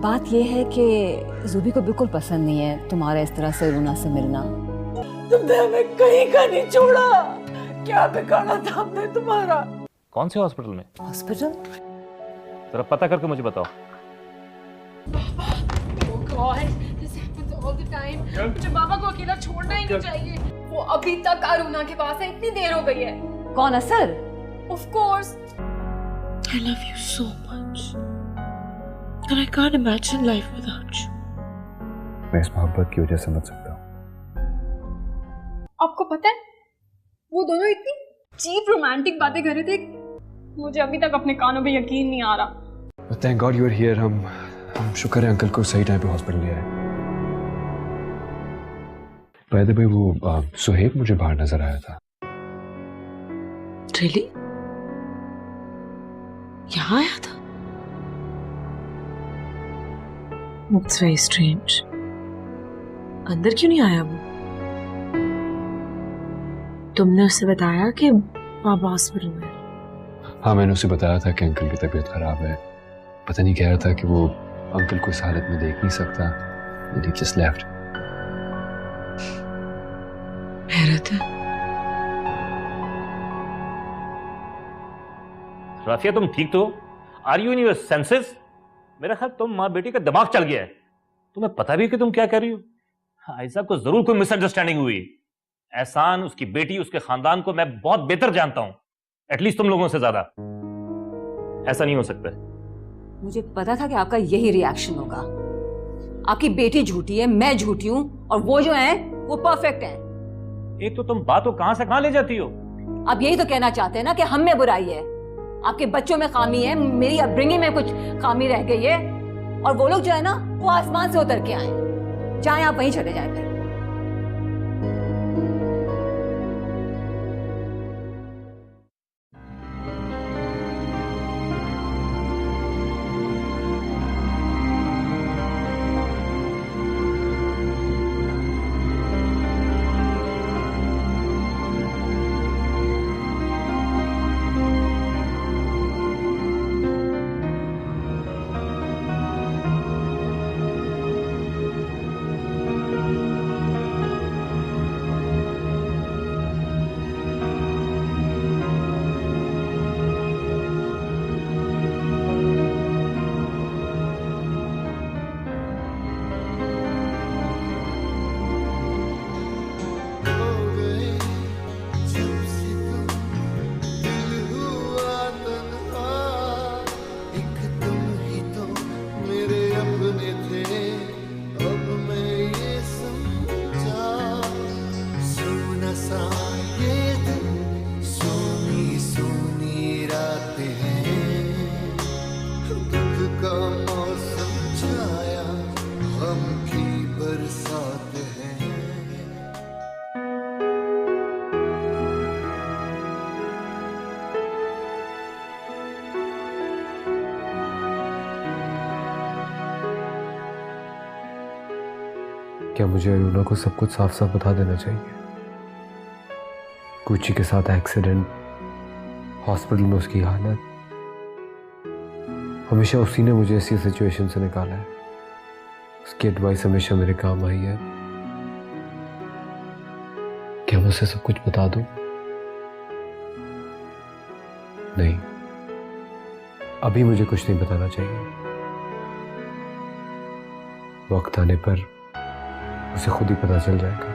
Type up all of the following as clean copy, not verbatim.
बात यह है कि ज़ूबी को बिल्कुल पसंद नहीं है तुम्हारा इस तरह से रूना से मिलना। तुमने हमें कहीं का नहीं छोड़ा। क्या बिगाड़ा था हमने तुम्हारा? कौन से हॉस्पिटल में? हॉस्पिटल? जरा पता करके मुझे बताओ। मुझे बाबा को अकेला छोड़ना ही नहीं चाहिए। वो अभी तक अरुणा के पास है, इतनी देर हो गई है। कौन असर? Of course. I love you so much. And I can't imagine life without you. मैं इस मोहब्बत की वजह समझ सकता हूँ। आपको पता है वो दोनों इतनी चीप रोमांटिक बातें कर रहे थे, मुझे अभी तक अपने कानों पे यकीन नहीं आ रहा। Thank God you are here. हम शुक्र है अंकल को सही टाइम पे हॉस्पिटल ले आए। By the way, वो सुहेब मुझे बाहर नजर आया था। Really? यहाँ आया था? It's very strange. अंदर क्यों नहीं आया वो? तुमने उससे बताया कि पापा हॉस्पिटल में? हाँ, मैंने उसे बताया था कि अंकल की तबीयत खराब है। पता नहीं कह रहा था कि वो अंकल को इस हालत में देख नहीं सकता। And he just left. हैरत है। राफिया तुम ठीक तो? Are you in your senses? मेरा ख्याल तुम माँ बेटी का दिमाग चल गया है। तुम्हें पता भी है कि तुम क्या कर रही हो? आयशा को जरूर कोई मिसअंडरस्टैंडिंग हुई। एहसान, उसकी बेटी, उसके खानदान को मैं बहुत बेहतर जानता हूं, एटलीस्ट तुम लोगों से ज्यादा। ऐसा नहीं हो सकता। मुझे पता था कि आपका यही रिएक्शन होगा। आपकी बेटी झूठी है, मैं झूठी हूँ, और वो जो है वो परफेक्ट है। एक तो तुम बात को कहां से कहां ले जाती हो। आप यही तो कहना चाहते हैं ना कि हम में बुराई है, आपके बच्चों में खामी है, मेरी अपब्रिंगिंग में कुछ खामी रह गई है, और वो लोग जो है ना वो आसमान से उतर के आए। चाहे आप वहीं चले जाए फिर। क्या मुझे अरुणा को सब कुछ साफ साफ बता देना चाहिए? गुच्ची के साथ एक्सीडेंट, हॉस्पिटल में उसकी हालत, हमेशा उसी ने मुझे ऐसी सिचुएशन से निकाला है। उसकी एडवाइस हमेशा मेरे काम आई है। क्या मैं उसे सब कुछ बता दूं? नहीं, अभी मुझे कुछ नहीं बताना चाहिए। वक्त आने पर उसे खुद ही पता चल जाएगा।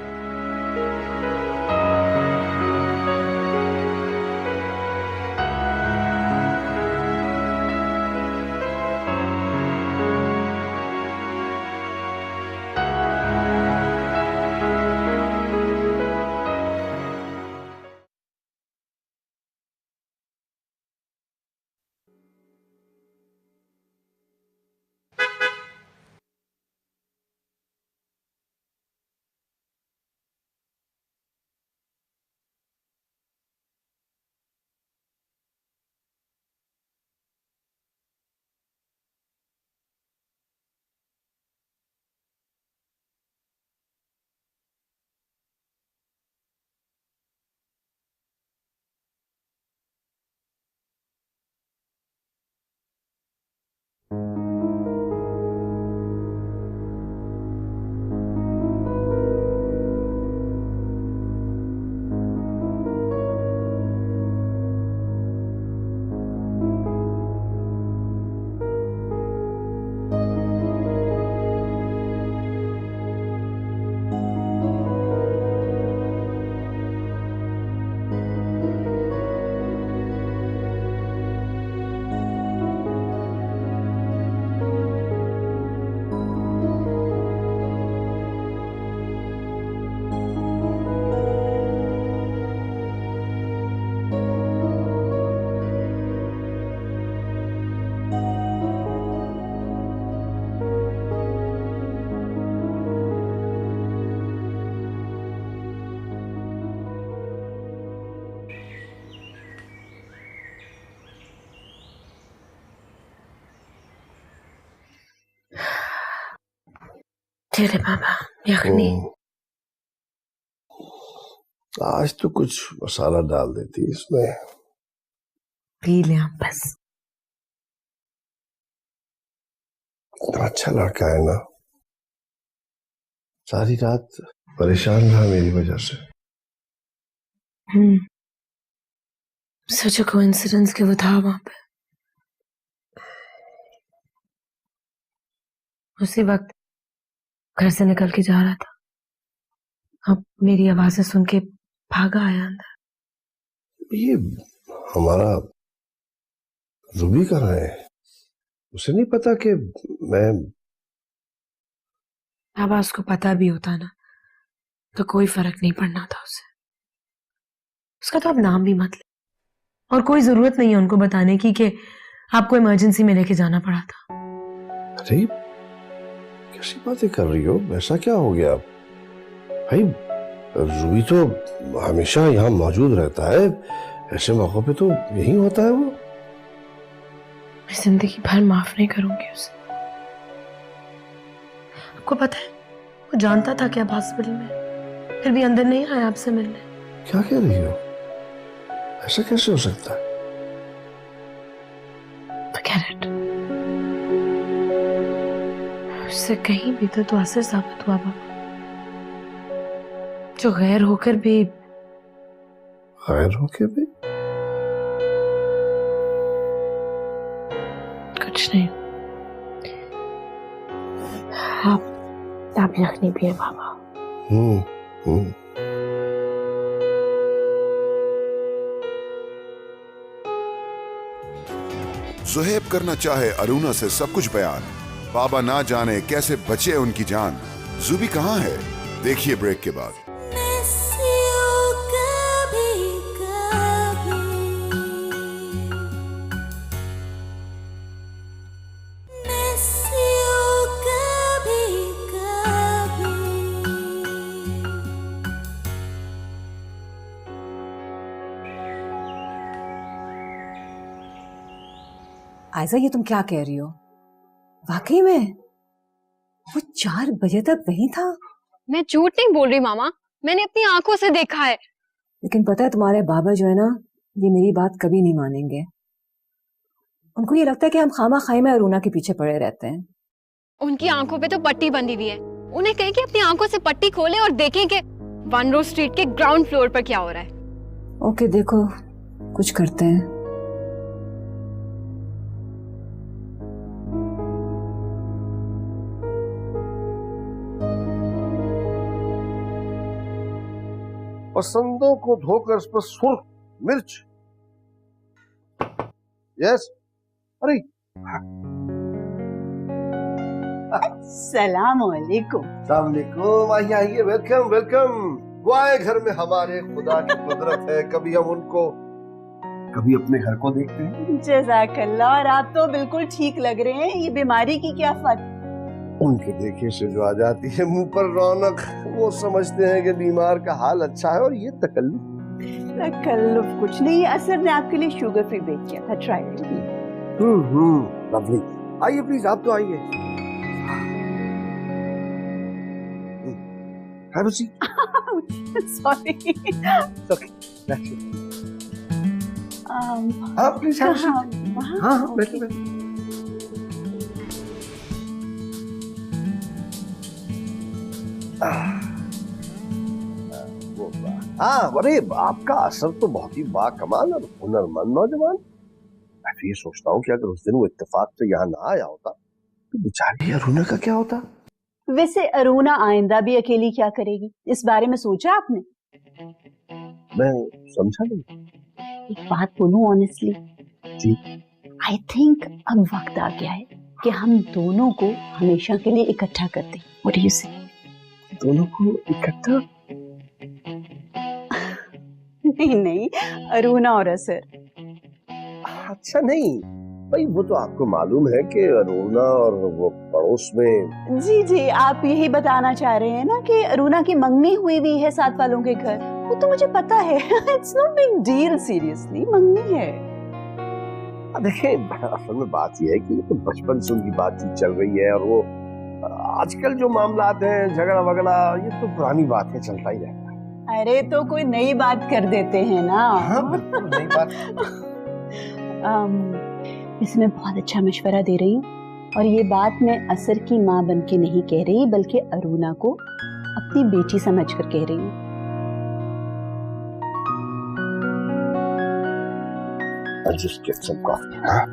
चले बाबा यखनी। आज तो कुछ मसाला डाल देती इसमें। पी ले आप बस। इतना अच्छा लड़का है ना, सारी रात परेशान रहा मेरी वजह से। सच कोइंसिडेंस कि वो था वहां पे। उसी वक्त घर से निकल के जा रहा था, अब मेरी आवाजें सुन के भागा आया अंदर। ये हमारा रूबी कहाँ है? उसे नहीं पता कि मैं। बाबा उसको पता भी होता ना तो कोई फर्क नहीं पड़ना था उसे। उसका तो अब नाम भी मत ले, और कोई जरूरत नहीं है उनको बताने की कि आपको इमरजेंसी में लेके जाना पड़ा था। अरे कैसी बातें कर रही हो? ऐसा क्या हो गया भाई? रूबी तो हमेशा यहाँ मौजूद रहता है, ऐसे मौकों पे तो यही होता है वो। मैं जिंदगी भर माफ नहीं करूंगी उसे। आपको पता है वो जानता था कि आप हॉस्पिटल में, फिर भी अंदर नहीं आया आपसे मिलने। क्या कह रही हो? ऐसा कैसे हो सकता है? Forget it। उससे कहीं भी तो असर साबित हुआ बाबा, जो गैर होकर भी। गैर होके भी? कुछ नहीं। आप यखनी पिए बाबा। ज़ुहैब करना चाहे अरुणा से सब कुछ बयान, बाबा ना जाने कैसे बचे उनकी जान। ज़ुबी कहाँ है? देखिए ब्रेक के बाद। आयजा ये तुम क्या कह रही हो? वाकई में वो 4 बजे तक वहीं था? मैं झूठ नहीं बोल रही मामा, मैंने अपनी आंखों से देखा है। लेकिन पता है तुम्हारे बाबा जो है ना, ये मेरी बात कभी नहीं मानेंगे। उनको ये लगता है कि हम खामा खाई में अरुणा के पीछे पड़े रहते हैं। उनकी आंखों पे तो पट्टी बंधी हुई है। उन्हें कहें कि अपनी आंखों से पट्टी खोलें और देखें कि 1 रोज स्ट्रीट के ग्राउंड फ्लोर पर क्या हो रहा है। ओके देखो, कुछ करते हैं। पसंदों को धोकर इस पर सुर्ख मिर्च। यस। अरे सलाम अलैकुम। सलाम अलैकुम। आइए आइए, वेलकम वेलकम। वो आए घर में हमारे खुदा की कुदरत है, कभी हम उनको कभी अपने घर को देखते हैं। जज़ाकल्लाह। और आप तो बिल्कुल ठीक लग रहे हैं। ये बीमारी की क्या फर्क? उनके देखे से जो आ जाती है मुंह पर रौनक, वो समझते हैं कि बीमार का हाल अच्छा है, और ये तकल्लुफ कुछ नहीं। असर ने आपके लिए शुगर फ्री बेक किया था, ट्राई करिए। लवली। आइए प्लीज, आप तो आइए। Have a seat. सॉरी। हाँ प्लीज हैव अ सीट। हाँ बैठिए बैठिए। हाँ, अरे आपका असर तो बहुत ही बाकमाल और हुनरमंद नौजवान। मैं तो ये सोचता हूँ कि अगर उस दिन वो इत्तेफाक से यहाँ ना आया होता तो बेचारी अरुणा का क्या होता। वैसे अरुणा आइंदा भी अकेली क्या करेगी, इस बारे में सोचा आपने? मैं समझा नहीं। एक बात बोलूं ऑनेस्टली जी, आई थिंक अब वक्त आ गया है कि हम दोनों को हमेशा के लिए इकट्ठा कर दें। व्हाट डू यू से? दोनों को इकट्ठा? नहीं, अरुणा और असर। अच्छा नहीं भाई, वो तो आपको मालूम है कि अरुणा और वो पड़ोस में। जी, आप यही बताना चाह रहे हैं ना कि अरुणा की मंगनी हुई है साथ वालों के घर? वो तो मुझे पता है। It's not big deal, seriously मंगनी है। देखिए असल में बात यह है कि तो बचपन से उनकी बातचीत चल रही है, और वो आजकल जो मामलात हैं, झगड़ा वगड़ा, ये तो पुरानी बात है, चलता ही रहता है। अरे तो कोई नई बात कर देते हैं ना। हाँ बिल्कुल नई बात। इसमें बहुत अच्छा मशवरा दे रही हूँ, और ये बात मैं असर की माँ बन के नहीं कह रही, बल्कि अरुणा को अपनी बेटी समझकर कह रही हूँ। I'll just get some coffee, huh?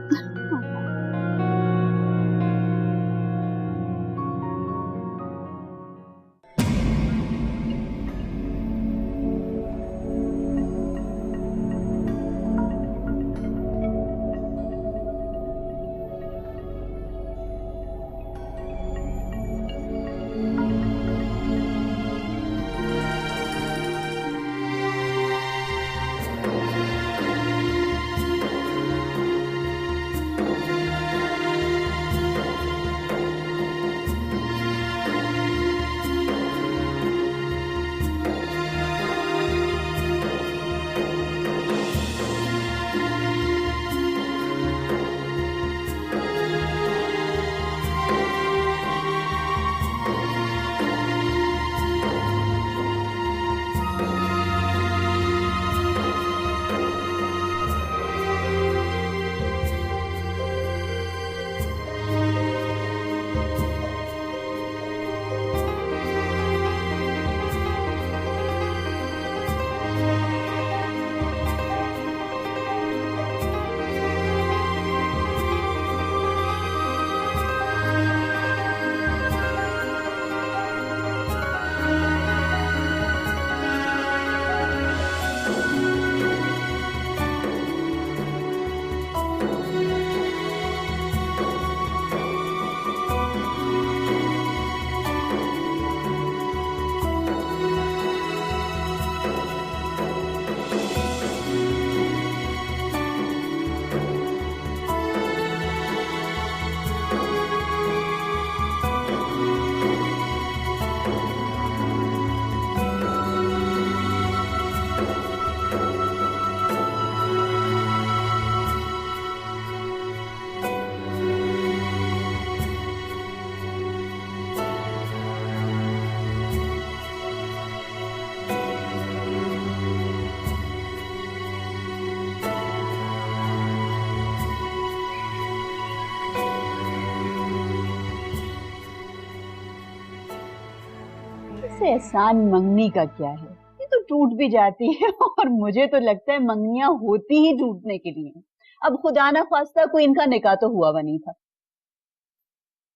से एहसान मंगनी का क्या है, ये तो टूट भी जाती है, और मुझे तो लगता है मंगनियां होती ही टूटने के लिए। अब खुदा ना खास्ता कोई इनका निकाह तो हुआ बनी था।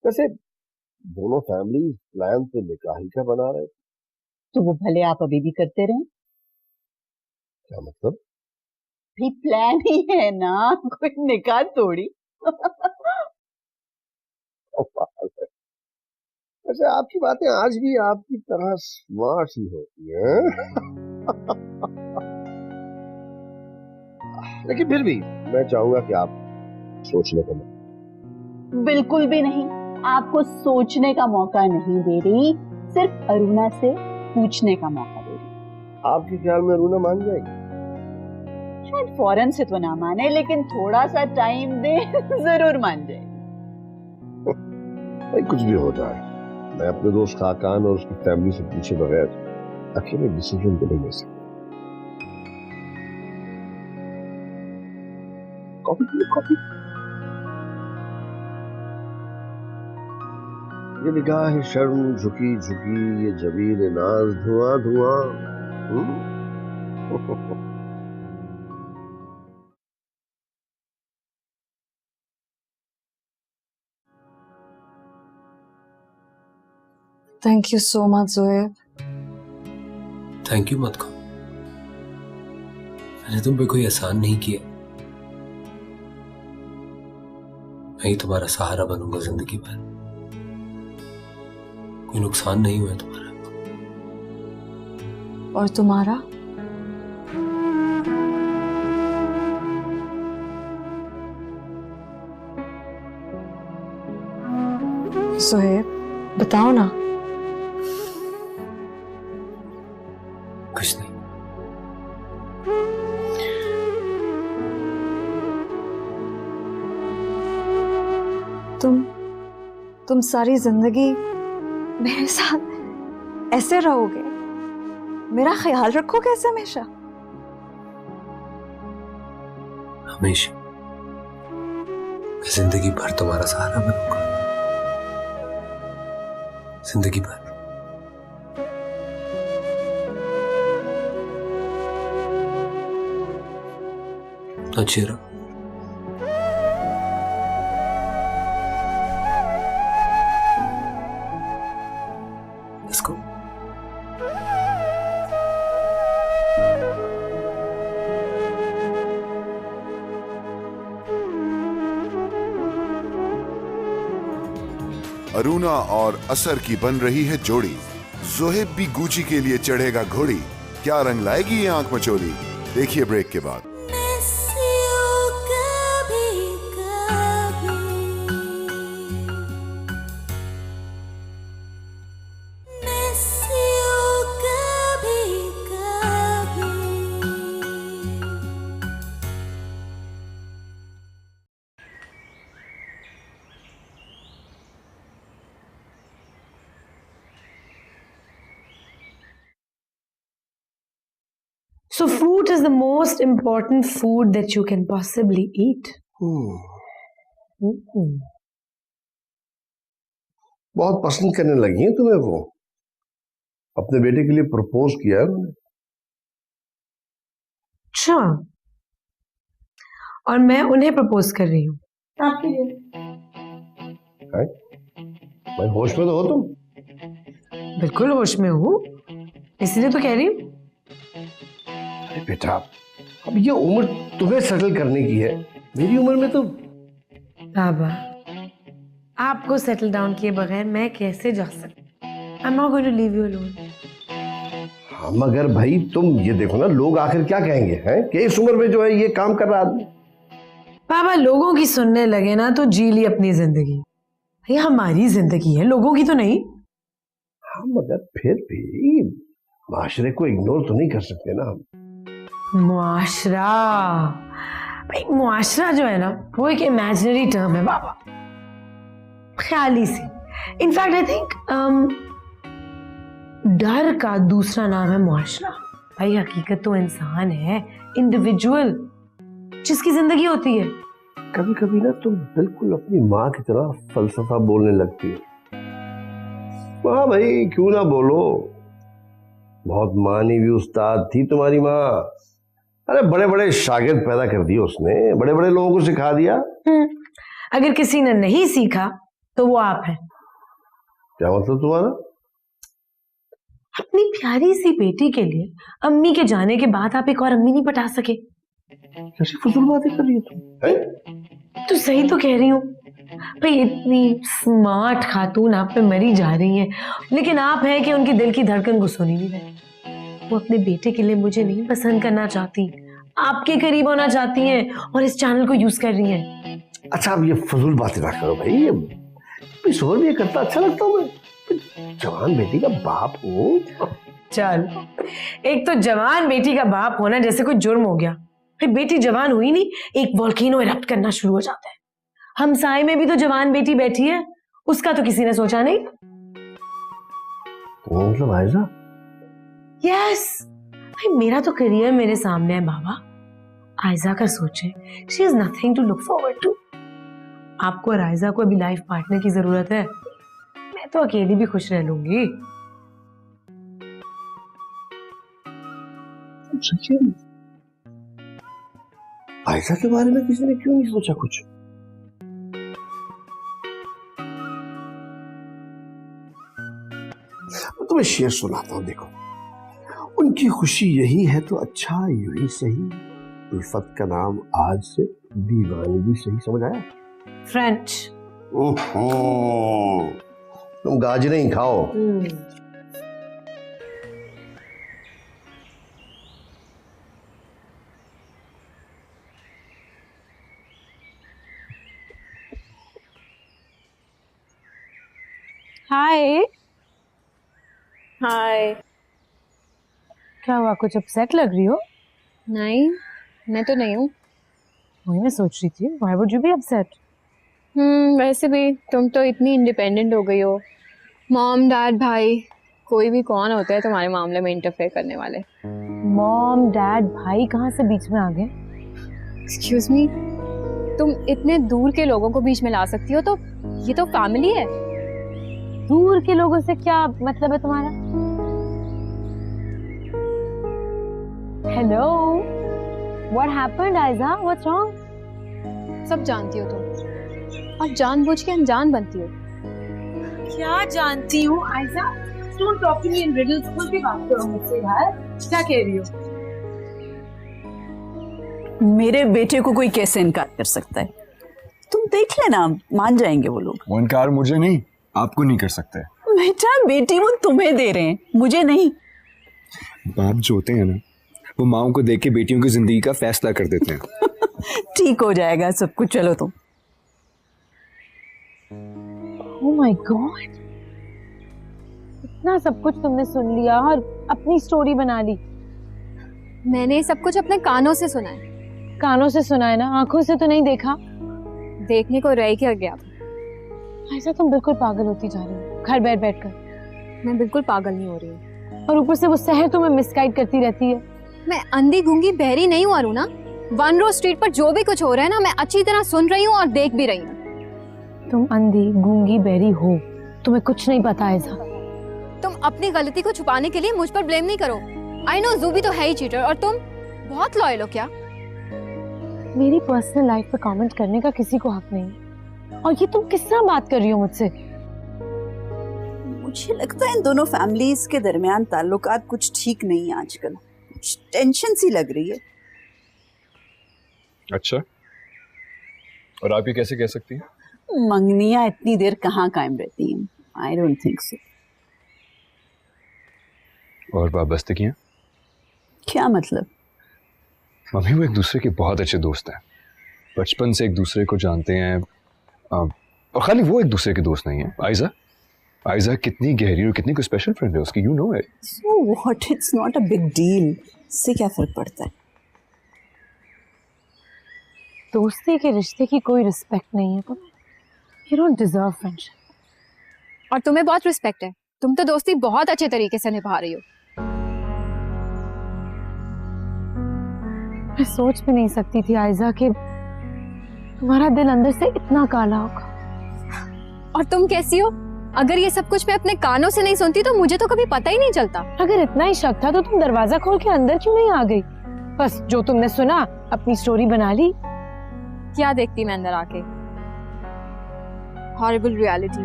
वैसे दोनों फैमिली प्लान तो निकाह ही का बना रहे थे। तो वो भले आप अभी भी करते रहें। क्या मतलब? भी प्लान ही है ना, कोई निकाह थोड़ी। वैसे आपकी बातें आज भी आपकी तरह स्मार्ट ही होती हैं। लेकिन फिर भी मैं चाहूंगा कि आप सोचने का मौका। बिल्कुल भी नहीं, आपको सोचने का मौका नहीं दे रही, सिर्फ अरुणा से पूछने का मौका दे रही। आपके ख्याल में अरुणा मान जाएगी? शायद फौरन से तो ना माने, लेकिन थोड़ा सा टाइम दे, जरूर मान जाएगी। भाई कुछ भी हो जाए, मैं अपने दोस्त खाकान और उसकी फैमिली से पूछे बगैर अकेले डिसीजन तो नहीं ले सकता। Coffee P low, coffee. ये निगाह शर्म झुकी झुकी, ये जबीन नाज धुआं धुआं। Thank you so much Zoeb. Thank you मत कहो, मैंने तुम पे कोई एहसान नहीं किया। मैं ही तुम्हारा सहारा बनूंगा जिंदगी भर। कोई नुकसान नहीं हुआ तुम्हारा। और तुम्हारा? जोएब बताओ ना। कुछ नहीं। तुम सारी जिंदगी मेरे साथ ऐसे रहोगे, मेरा ख्याल रखोगे ऐसे हमेशा? हमेशा मैं जिंदगी भर तुम्हारा सहारा बनूंगा, जिंदगी भर। अच्छी रहो। Let's go. अरुणा और असर की बन रही है जोड़ी। जोहेब भी गुची के लिए चढ़ेगा घोड़ी। क्या रंग लाएगी ये आंख मचोली? देखिए ब्रेक के बाद। So fruit is the most important food that you can possibly eat. बहुत पसंद करने लगी है तुम्हें वो। अपने बेटे के लिए प्रपोज किया है उन्होंने। अच्छा, और मैं उन्हें प्रपोज कर रही हूँ आपके लिए। भाई होश में तो हो तुम? बिल्कुल होश में हूँ, इसलिए तो कह रही हूँ। अरे बेटा, अब ये उम्र तुम्हें सेटल करने की है, मेरी उम्र में तो। बाबा, आपको सेटल डाउन किए बगैर मैं कैसे जा सकती? I'm not going to leave you alone. हाँ, मगर भाई तुम ये देखो ना, लोग आखिर क्या कहेंगे हैं कि इस उम्र में जो है ये काम कर रहा आदमी। बाबा, लोगों की सुनने लगे ना तो जी ली अपनी जिंदगी। ये हमारी जिंदगी है, लोगों की तो नहीं। हाँ, मगर फिर भी माशरे को इग्नोर तो नहीं कर सकते ना हम। मुआशरा, भाई मुआशरा जो है ना वो एक इमेजिनरी टर्म है बाबा, ख्याली सी। इनफैक्ट आई थिंक डर का दूसरा नाम है मुआशरा। भाई हकीकत तो इंसान है, इंडिविजुअल, जिसकी जिंदगी होती है। कभी कभी ना तुम बिल्कुल अपनी माँ की तरह फलसफा बोलने लगती है। हाँ भाई, क्यों ना बोलो, बहुत मानी हुई उस्ताद थी तुम्हारी माँ। अरे बड़े बड़े शागिर्द पैदा कर दिए उसने, बड़े बड़े लोगों को सिखा दिया। अगर किसी ने नहीं सीखा तो वो आप हैं। क्या मतलब तुम्हारा? अपनी प्यारी सी बेटी के लिए अम्मी के जाने के बाद आप एक और अम्मी नहीं पटा सके? कैसी फजूल बातें कर रही हो तुम? तो सही तो कह रही हूँ भाई, इतनी स्मार्ट खातून आप पे मरी जा रही हैं, लेकिन आप हैं कि उनकी दिल की धड़कन को सुनी नहीं रही। वो अपने बेटे के लिए मुझे नहीं पसंद करना चाहती, आपके करीब होना चाहती हैं और इस चैनल को यूज कर रही हैं। अच्छा, अब ये फजूल बातें ना करो भाई, ये शोर भी करता अच्छा लगता हूँ मैं। जवान बेटी का बाप हो। चल, एक तो जवान बेटी का बाप होना जैसे कोई जुर्म हो गया। फिर बेटी जवान हुई नहीं, एक वोल्केनो इरप्ट करना शुरू हो जाता है। हमसाए में भी तो जवान बेटी बैठी है, उसका तो किसी ने सोचा नहीं। मतलब आयजा? यस, भाई मेरा तो करियर मेरे सामने है बाबा। आयजा का सोचे, she is nothing to look forward to. आपको और आयजा को अभी लाइफ पार्टनर की जरूरत है, मैं तो अकेली भी खुश रह लूंगी। आयजा के बारे में किसी ने क्यों नहीं सोचा कुछ? तुम्हें शेर सुनाता हूं, देखो। उनकी खुशी यही है तो अच्छा यूं ही सही, उल्फत का नाम आज से दीवानगी सही। समझ आया? फ्रेंच। तुम गाजरें ही खाओ। हाय। हाय। क्या हुआ, कुछ अपसेट लग रही हो? नहीं, मैं तो नहीं हूँ। वही मैं सोच रही थी, why would you be upset? वैसे भी तुम तो इतनी इंडिपेंडेंट हो गई हो। मॉम डैड भाई कोई भी कौन होते हैं तुम्हारे मामले में इंटरफेयर करने वाले। मॉम डैड भाई कहाँ से बीच में आ गए? एक्सक्यूज मी, तुम इतने दूर के लोगों को बीच में ला सकती हो तो ये तो फैमिली है। दूर के लोगों से क्या मतलब है तुम्हारा? Hello, what happened Aiza? What's wrong? सब जानती हो तुम और जानबूझ के अनजान बनती हो। क्या जानती हूँ Aiza? Don't talk to me in riddles. खुल के बात करो मुझसे यार। क्या कह रही हो? मेरे बेटे को कोई कैसे इनकार कर सकता है? तुम देख लेना, मान जाएंगे वो लोग। वो इनकार मुझे नहीं, आपको नहीं कर सकते। बेटा बेटी वो तुम्हें दे रहे हैं, मुझे नहीं। बाप जो होते हैं ना, वो माओं को देख के बेटियों की जिंदगी का फैसला कर देते हैं। ठीक हो जाएगा सब कुछ, चलो तुम। ओह माय गॉड, इतना सब कुछ तुमने सुन लिया और अपनी स्टोरी बना ली। मैंने सब कुछ अपने कानों से सुना है। कानों से सुना है ना, आंखों से तो नहीं देखा। देखने को रह क्या गया? ऐसा तुम बिल्कुल पागल होती जा रही हो घर बैठ बैठ कर। मैं बिल्कुल पागल नहीं हो रही हूँ। और ऊपर से वो सहर तुम्हें मिसगाइड करती रहती है। मैं अंधी गूंगी बहरी नहीं हूँ अरुणा। वन रोज स्ट्रीट पर जो भी कुछ हो रहा है ना, मैं अच्छी तरह सुन रही हूँ और देख भी रही हूँ। तुम अंधी गूंगी बहरी हो, तुम्हें कुछ नहीं पता ऐसा। तुम अपनी गलती को छुपाने के लिए मुझ पर ब्लेम नहीं करो। आई नो ज़ूबी तो है ही चीटर और तुम बहुत लॉयल हो। क्या मेरी पर्सनल लाइफ पे कमेंट करने का किसी को हक नहीं। और ये तुम किस तरह बात कर रही हो मुझसे? मुझे लगता है इन दोनों फैमिलीज के दरमियान ताल्लुकात कुछ ठीक नहीं है आजकल। कुछ टेंशन सी लग रही है। अच्छा, और आप ये कैसे कह सकती हैं? मंगनियां इतनी देर कहाँ कायम रहती हैं? I don't think so. और वाबस्तगियां? क्या मतलब? मम्मी वो एक दूसरे के बहुत अच्छे दोस्त हैं, बचपन से एक दूसरे को जानते हैं। और खाली वो एक दूसरे के दोस्त नहीं है। आयजा कितनी गहरी और कितनी कोई स्पेशल फ्रेंड है उसकी, you know it. So what, it's not a big deal. इससे क्या फर्क पड़ता है? दोस्ती के रिश्ते की कोई रिस्पेक्ट नहीं है तुम्हें। You don't deserve friendship। और तुम्हें बहुत रिस्पेक्ट है। तुम तो दोस्ती बहुत अच्छे तरीके से निभा रही हो। मैं सोच भी नहीं सकती थी आयजा कि तुम्हारा दिल अंदर से इतना काला होगा। और तुम कैसी हो? अगर ये सब कुछ मैं अपने कानों से नहीं सुनती तो मुझे तो कभी पता ही नहीं चलता। अगर इतना ही शक था तो तुम दरवाजा खोल के अंदर क्यों नहीं आ गई? बस जो तुमने सुना अपनी स्टोरी बना ली। क्या देखती मैं अंदर आके? Horrible reality.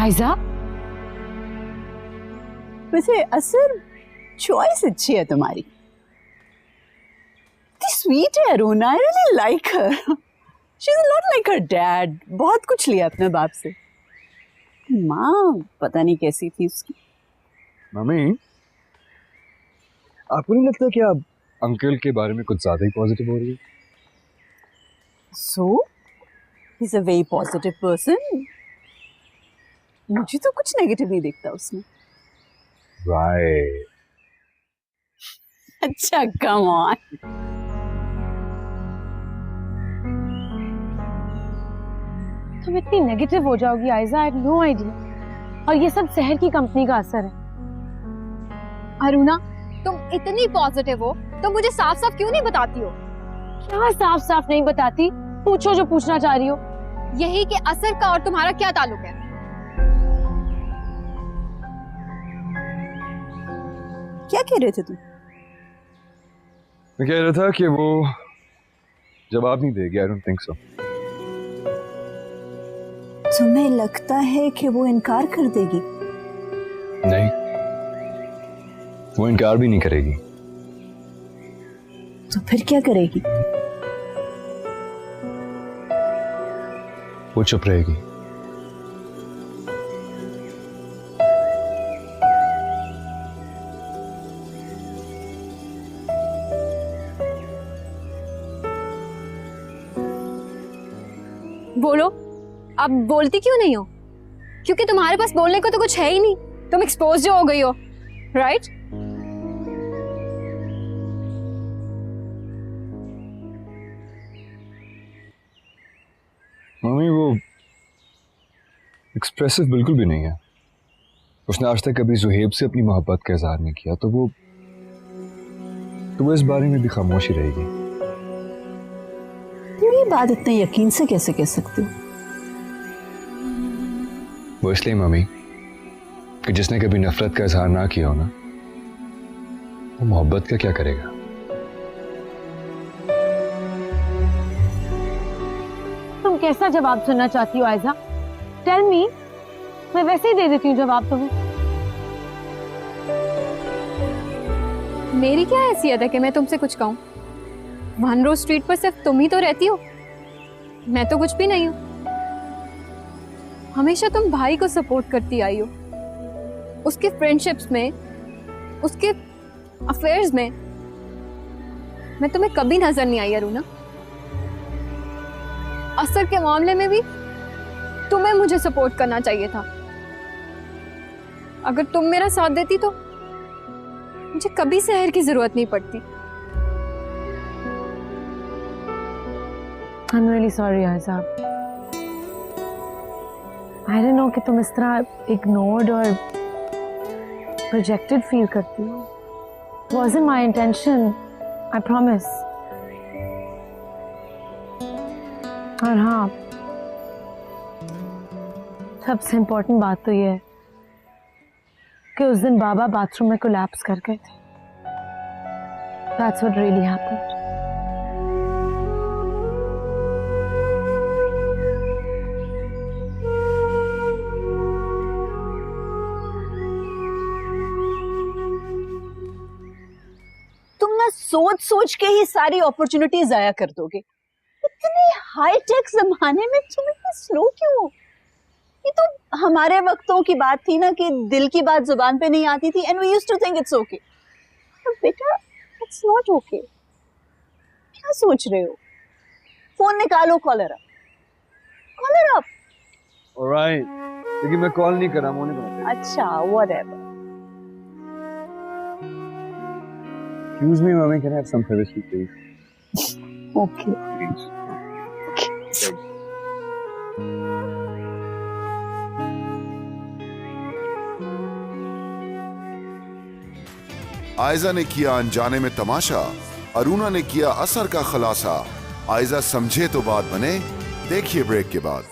आयजा, वैसे असर चॉइस अच्छी है तुम्हारी। स्वीट है Aruna, I really like her. She is not like her dad. बहुत कुछ लिया अपने बाप से। माँ पता नहीं कैसी थी उसकी। मम्मी, आपको नहीं लगता कि आप अंकल के बारे में कुछ ज्यादा ही पॉजिटिव हो रही है? So, he's a very positive person. मुझे तो कुछ नेगेटिव नहीं दिखता उसमें। Right. अच्छा, come on. तुम इतनी नेगेटिव हो जाओगी Aiza, I had no idea. और ये सब शहर की कंपनी का असर है। अरुणा, तुम इतनी पॉजिटिव हो तो मुझे साफ साफ क्यों नहीं बताती हो? क्या साफ साफ नहीं बताती? पूछो जो पूछना चाह रही हो। यही कि असर का और तुम्हारा क्या ताल्लुक है? क्या कह रहे थे तुम? मैं कह रहा था कि वो जवाब नहीं देगी। I don't think so. तुम्हें लगता है कि वो इनकार कर देगी? नहीं, वो इनकार भी नहीं करेगी। तो फिर क्या करेगी? वो चुप रहेगी। बोलो, अब बोलती क्यों नहीं हो? क्योंकि तुम्हारे पास बोलने को तो कुछ है ही नहीं। तुम एक्सपोज जो हो गई हो, राइट? मम्मी वो एक्सप्रेसिव बिल्कुल भी नहीं है। उसने आज तक कभी जुहेब से अपनी मोहब्बत का इजहार नहीं किया, तो वो इस बारे में भी खामोश ही रहेगी। ये बात इतने यकीन से कैसे कह सकते हो? वो इसलिए मम्मी कि जिसने कभी नफरत का इजहार ना किया हो ना, वो मोहब्बत का क्या करेगा। तुम कैसा जवाब सुनना चाहती हो आयजा? टेल मी, मैं वैसे ही दे देती हूँ जवाब तुम्हें। मेरी क्या हैसियत है कि मैं तुमसे कुछ कहूँ? वन रोज स्ट्रीट पर सिर्फ तुम ही तो रहती हो, मैं तो कुछ भी नहीं हूँ। हमेशा तुम भाई को सपोर्ट करती आई हो, उसके फ्रेंडशिप्स में, उसके अफेयर्स में। मैं तुम्हें कभी नजर नहीं आई अरुणा। असर के मामले में भी तुम्हें मुझे सपोर्ट करना चाहिए था। अगर तुम मेरा साथ देती तो मुझे कभी सहर की जरूरत नहीं पड़ती। I'm really sorry Aiza. I didn't know कि तुम इस तरह ignored और projected feel करती हो। Wasn't my intention, I promise। और हाँ, सबसे इम्पोर्टेंट बात तो ये है कि उस दिन बाबा बाथरूम में कोलैप्स कर गए थे। That's what really happened। तुम ना सोच सोच के ही सारी अपॉर्चुनिटी जाया कर दोगे। इतने हाई टेक जमाने में तुम इतने स्लो क्यों हो? ये तो हमारे वक्तों की बात थी ना कि दिल की बात जुबान पे नहीं आती थी, and we used to think it's okay. बेटा, इट्स नॉट ओके। क्या सोच रहे हो? फोन निकालो, कॉलर अप। ऑलराइट, लेकिन मैं कॉल नहीं कर रहा हूँ। अच्छा, whatever. Excuse me, mommy, can I have some privacy, please? Okay. Please. Aiza ने किया अनजाने में तमाशा, अरुणा ने किया असर का खुलासा। आयजा समझे तो बात बने, देखिए ब्रेक के बाद।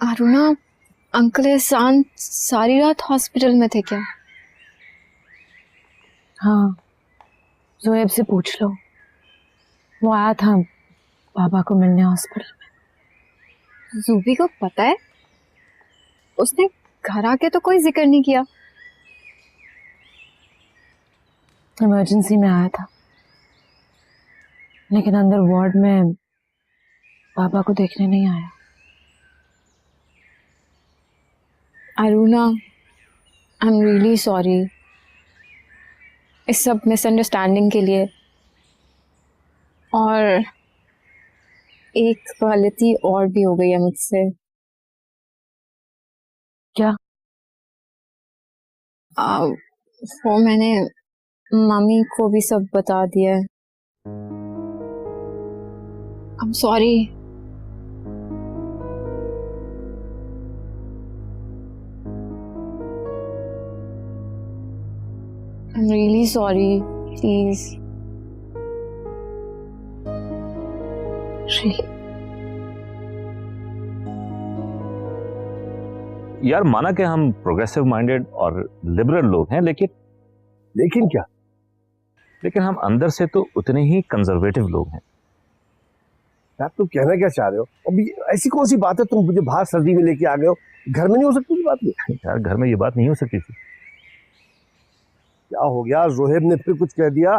अरुणा, अंकल एहसान सारी रात हॉस्पिटल में थे क्या? हाँ, ज़ोएब से पूछ लो। वो आया था बाबा को मिलने हॉस्पिटल में। ज़ूबी को पता है? उसने घर आके तो कोई जिक्र नहीं किया। इमरजेंसी में आया था, लेकिन अंदर वार्ड में बाबा को देखने नहीं आया। Aruna, I am really sorry इस सब मिसअंडरस्टैंडिंग के लिए। और एक गलती और भी हो गई है मुझसे। क्या? वो मैंने मम्मी को भी सब बता दिया है। I am sorry. I'm really sorry, please. Really? यार माना कि हम प्रोग्रेसिव माइंडेड और लिबरल लोग हैं, लेकिन क्या? लेकिन हम अंदर से तो उतने ही कंजर्वेटिव लोग हैं। आप तुम कहना क्या चाह रहे हो? अभी ऐसी कौन सी बात है, तुम मुझे बाहर सर्दी में लेके आ गए हो? घर में नहीं हो सकती बात नहीं? यार घर में ये बात नहीं हो सकती थी। क्या हो गया? ज़ोहेब ने फिर कुछ कह दिया?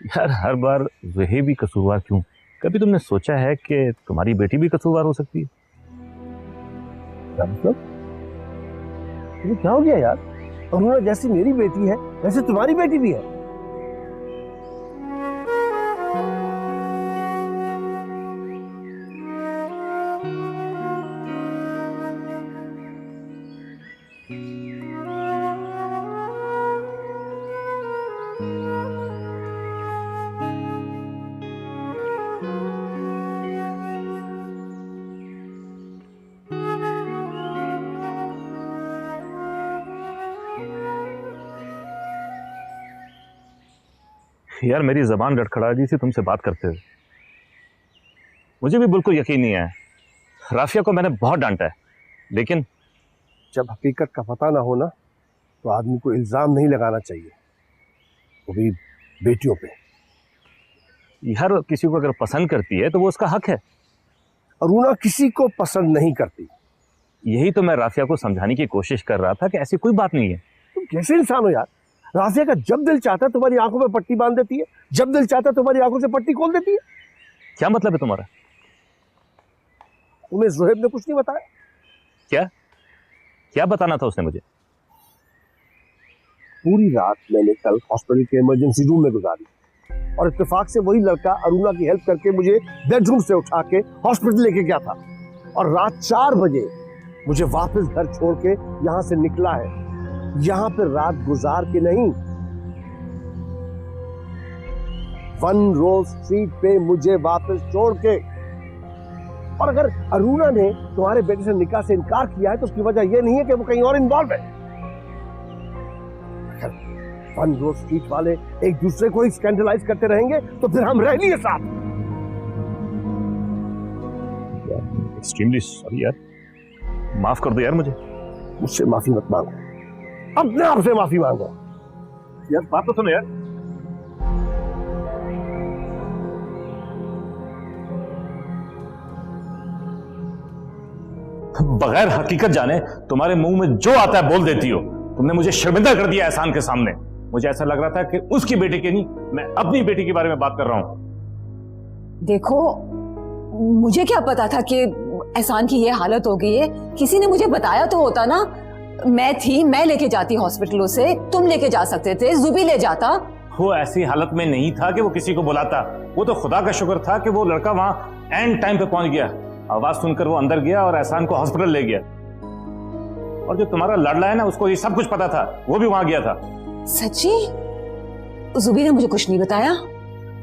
यार हर बार ज़ोहेब ही कसूरवार क्यों? कभी तुमने सोचा है कि तुम्हारी बेटी भी कसूरवार हो सकती है? क्या मतलब? तो क्या हो गया यार? अरुणा जैसी मेरी बेटी है, वैसे तुम्हारी बेटी भी है। यार मेरी जबान लड़खड़ा गई थी तुमसे बात करते हुए। मुझे भी बिल्कुल यकीन नहीं है। राफिया को मैंने बहुत डांटा है, लेकिन जब हकीकत का पता ना हो ना तो आदमी को इल्जाम नहीं लगाना चाहिए, वो भी बेटियों पे। यार किसी को अगर पसंद करती है तो वो उसका हक है। अरुणा किसी को पसंद नहीं करती। यही तो मैं राफिया को समझाने की कोशिश कर रहा था कि ऐसी कोई बात नहीं है। तुम कैसे इंसान हो यार? राफिया का जब दिल चाहता है तुम्हारी आंखों में पट्टी बांध देती है, जब दिल चाहता है तुम्हारी आंखों से पट्टी खोल देती है। क्या मतलब है तुम्हारा? तुम्हें जोहेब ने कुछ नहीं बताया? क्या क्या बताना था उसने मुझे? पूरी रात मैंने कल हॉस्पिटल के इमरजेंसी रूम में गुजारी और इत्तेफाक से वही लड़का अरुणा की हेल्प करके मुझे बेडरूम से उठा के हॉस्पिटल लेके गया था और रात 4 बजे मुझे वापस घर छोड़ के यहां से निकला है। यहां पर रात गुजार के नहीं, 1 रोज स्ट्रीट पे मुझे वापस छोड़ के। और अगर अरुणा ने तुम्हारे बेटे से निकाह से इनकार किया है तो उसकी वजह यह नहीं है कि वो कहीं और इन्वॉल्व है। 1 रोज स्ट्रीट वाले एक दूसरे को ही स्कैंडलाइज करते रहेंगे तो फिर हम रह लिए साथ। एक्सट्रीमली सॉरी यार, माफ कर दो यार मुझे। मुझसे माफी मत मांगो, अपने आप से माफी मांगो। यार बात तो सुनो यार। बगैर हकीकत जाने तुम्हारे मुंह में जो आता है बोल देती हो। तुमने मुझे शर्मिंदा कर दिया एहसान के सामने। मुझे ऐसा लग रहा था कि उसकी बेटी की नहीं, मैं अपनी बेटी के बारे में बात कर रहा हूं। देखो, मुझे क्या पता था कि एहसान की ये हालत हो गई है। किसी ने मुझे बताया तो होता ना। मैं लेके जाती हॉस्पिटल से, तुम लेके जा सकते थे, जुबी ले जाता। वो ऐसी हालत में नहीं था कि वो किसी को बुलाता। वो तो खुदा का शुक्र था कि वो लड़का वहां एंड टाइम पे पहुंच गया। आवाज सुनकर वो अंदर गया और एहसान को हॉस्पिटल ले गया। और जो तुम्हारा लड़ला है ना, उसको ये सब कुछ पता था, वो भी वहां गया था। सच्ची? जुबी ने मुझे कुछ नहीं बताया।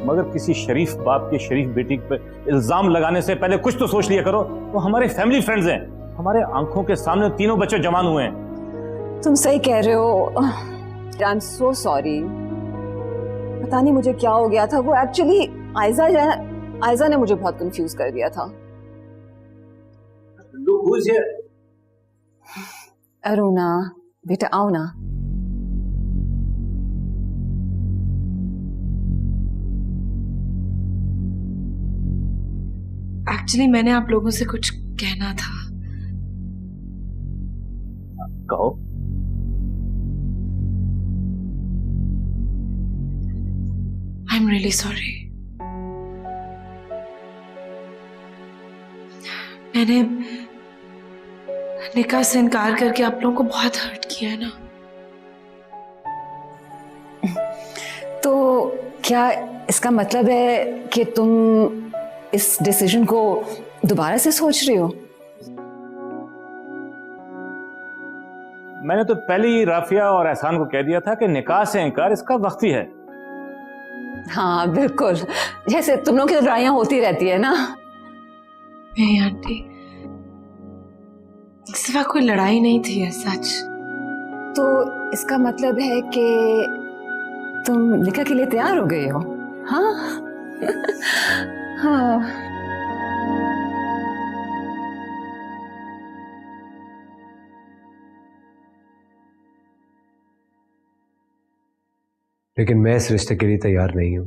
मगर किसी शरीफ बाप की शरीफ बेटी पे इल्जाम लगाने से पहले कुछ तो सोच लिया करो। वो हमारे फैमिली फ्रेंड्स हैं, हमारे आंखों के सामने तीनों बच्चे जवान हुए हैं। तुम सही कह रहे हो। I am so sorry. पता नहीं मुझे क्या हो गया था। वो एक्चुअली आयजा ने मुझे बहुत कंफ्यूज कर दिया था। अरुणा बेटा आओ ना। एक्चुअली मैंने आप लोगों से कुछ कहना था। कहो। I am really sorry. मैंने निकाह से इनकार करके आप लोगों को बहुत हर्ट किया है ना। तो क्या इसका मतलब है कि तुम इस डिसीजन को दोबारा से सोच रही हो? मैंने तो पहले ही राफिया और एहसान को कह दिया था कि निकाह से इनकार इसका वक्ती है। हाँ बिल्कुल, जैसे तुम लोग की लड़ाइयां होती रहती है ना। नहीं आंटी, इस दफा कोई लड़ाई नहीं थी है सच। तो इसका मतलब है कि तुम निकाह के लिए तैयार हो गए हो? हाँ हाँ। लेकिन मैं इस रिश्ते के लिए तैयार नहीं हूं।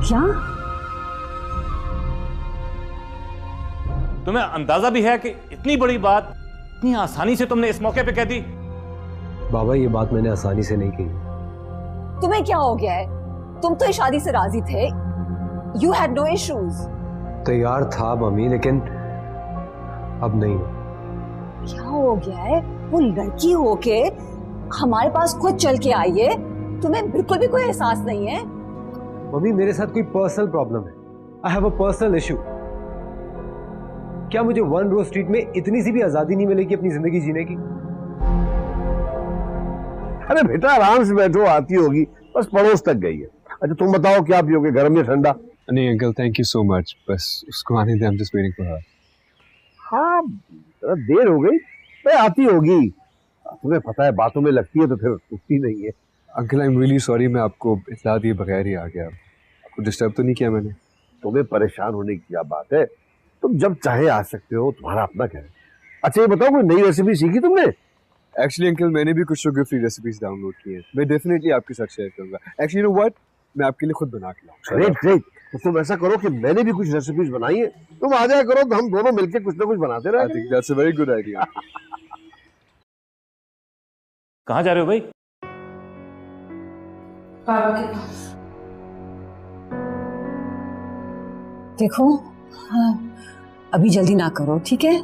क्या? तुम्हें अंदाजा भी है कि इतनी बड़ी बात इतनी आसानी से तुमने इस मौके पे कह दी? बाबा ये बात मैंने आसानी से नहीं कही। तुम्हें क्या हो गया है? तुम तो इस शादी से राजी थे। You had no issues। तैयार था मम्मी, लेकिन अब नहीं। क्या हो गया है? वो लड़की होके हमारे पास खुद चल के आई है, तुम्हें बिल्कुल भी कोई एहसास नहीं है? मम्मी मेरे साथ कोई पर्सनल प्रॉब्लम है। I have a personal issue. क्या मुझे 1 रोज स्ट्रीट में इतनी सी भी आजादी नहीं मिलेगी अपनी जिंदगी जीने की? अरे बेटा आराम से बैठो, आती होगी, बस पड़ोस तक गई है। अच्छा तुम बताओ क्या पियोगे, गर्म या ठंडा? नहीं uncle thank you so much, बस उसको आने दे, I am just waiting for her. हाँ देर हो गई, मैं आती होगी। तुम्हें पता है बातों में लगती है तो फिर टूटती नहीं है। Uncle I am really sorry, मैं आपको इत्तला दिए बगैर ही आ गया। आपको डिस्टर्ब तो नहीं किया मैंने? तुम्हें परेशान होने की क्या बात है, तुम जब चाहे आ सकते हो, तुम्हारा अपना घर है। अच्छा ये बताओ, कोई नई रेसिपी सीखी तुमने? एक्चुअली अंकल मैंने भी कुछ शुगर फ्री रेसिपीज डाउनलोड की हैं, मैं डेफिनेटली आपके साथ शेयर करूंगा। एक्चुअली यू नो व्हाट, मैं आपके लिए खुद बना के लाऊंगा। ग्रेट ग्रेट, तो तुम ऐसा करो कि मैंने भी कुछ रेसिपीज बनाई है, तुम आ जाया करो तो हम दोनों मिलकर कुछ ना कुछ बनाते रहे। I think that's a very good idea. कहाँ जा रहे हो भाई? पापा के पास। देखो हाँ, अभी जल्दी ना करो, ठीक है?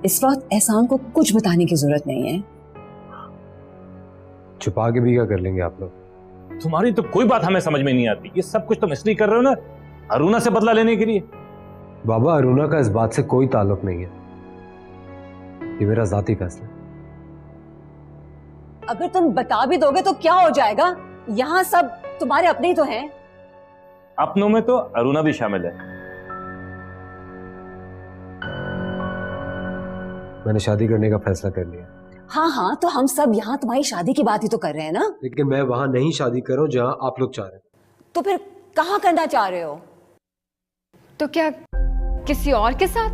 इस वक्त एहसान को कुछ बताने की जरूरत नहीं है। छुपा के भी क्या कर लेंगे आप लोग? तुम्हारी तो कोई बात हमें समझ में नहीं आती। ये सब कुछ तुम इसलिए कर रहे हो ना, अरुणा से बदला लेने के लिए। बाबा अरुणा का इस बात से कोई ताल्लुक नहीं है, ये मेरा जाती फैसला है। अगर तुम बता भी दोगे तो क्या हो जाएगा? यहाँ सब तुम्हारे अपने ही तो हैं। अपनों में तो अरुणा भी शामिल है। मैंने शादी करने का फैसला कर लिया। हाँ हाँ, तो हम सब यहाँ तुम्हारी शादी की बात ही तो कर रहे हैं ना। लेकिन मैं वहां नहीं शादी कर रहा हूं जहां आप लोग चाह रहे हैं। तो फिर कहाँ करना चाह रहे हो? तो क्या किसी और के साथ?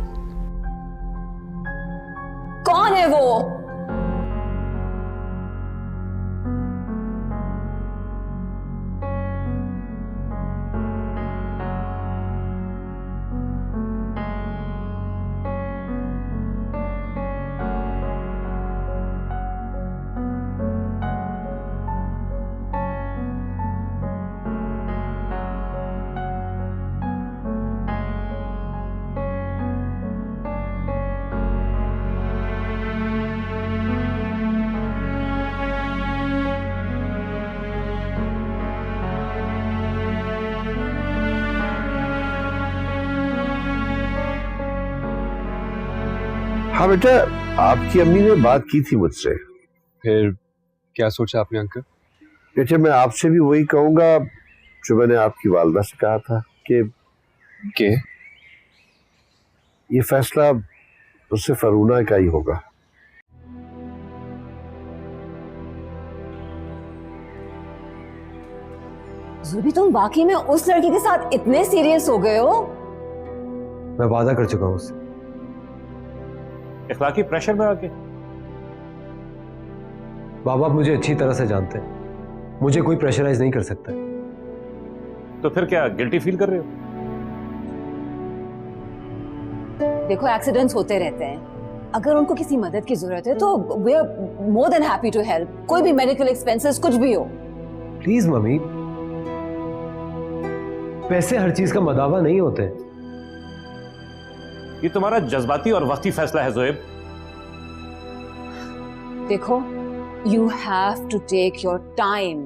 कौन है वो? हाँ बेटा, आपकी अम्मी ने बात की थी मुझसे। फिर क्या सोचा आपने अंकल? बेटे मैं आपसे भी वही कहूंगा जो मैंने आपकी वालदा से कहा था कि ये फैसला तो सिर्फ अरुणा का ही होगा। ज़ुबी, तुम वाकई में उस लड़की के साथ इतने सीरियस हो गए हो? मैं वादा कर चुका हूं उससे। इखलाकी प्रेशर में आके? बाबा आप मुझे अच्छी तरह से जानते हैं, मुझे कोई प्रेशराइज नहीं कर सकता। तो फिर क्या गिल्टी फील कर रहे हो? देखो एक्सीडेंट्स होते रहते हैं, अगर उनको किसी मदद की जरूरत है तो we are more than happy to help. कोई भी मेडिकल एक्सपेंसेस कुछ भी हो। प्लीज मम्मी, पैसे हर चीज का मदावा नहीं होते। ये तुम्हारा जज्बाती और वक्ती फैसला है ज़ोएब। देखो, you have to take your time.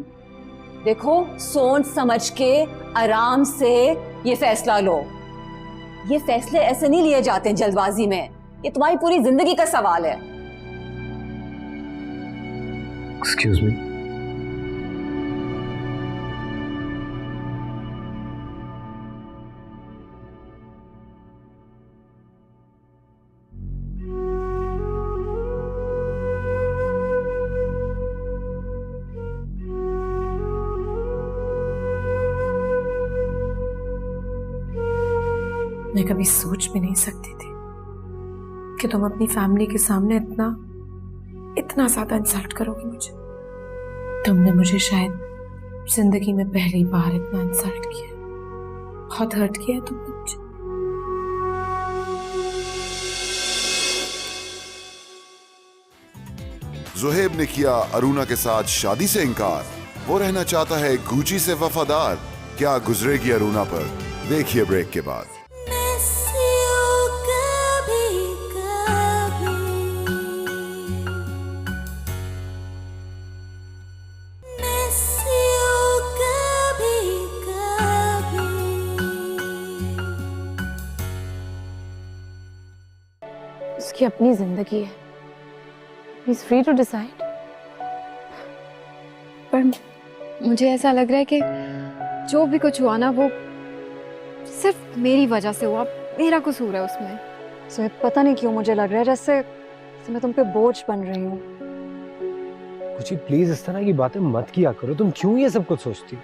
देखो, सोच समझ के आराम से ये फैसला लो। ये फैसले ऐसे नहीं लिए जाते हैं जल्दबाजी में। ये तुम्हारी पूरी जिंदगी का सवाल है। Excuse me. मैं कभी सोच भी नहीं सकती थी कि तुम अपनी फैमिली के सामने इतना ज्यादा इंसल्ट करोगे मुझे। तुमने मुझे शायद जिंदगी में पहली बार इतना इंसल्ट किया। बहुत हर्ट किया तुमने मुझे। ज़ुहैब ने किया अरुणा के साथ शादी से इनकार। वो रहना चाहता है गुची से वफादार। क्या गुजरेगी अरुणा पर, देखिए ब्रेक के बाद। उसकी अपनी जिंदगी है, he is free to decide. पर मुझे ऐसा लग रहा है कि जो भी कुछ हुआ ना वो सिर्फ मेरी वजह से हुआ, मेरा कसूर है उसमें। पता नहीं क्यों मुझे लग रहा है जैसे मैं तुम पे बोझ बन रही हूँ। कुछ प्लीज इस तरह की बातें मत किया करो। तुम क्यों ये सब कुछ सोचती हो?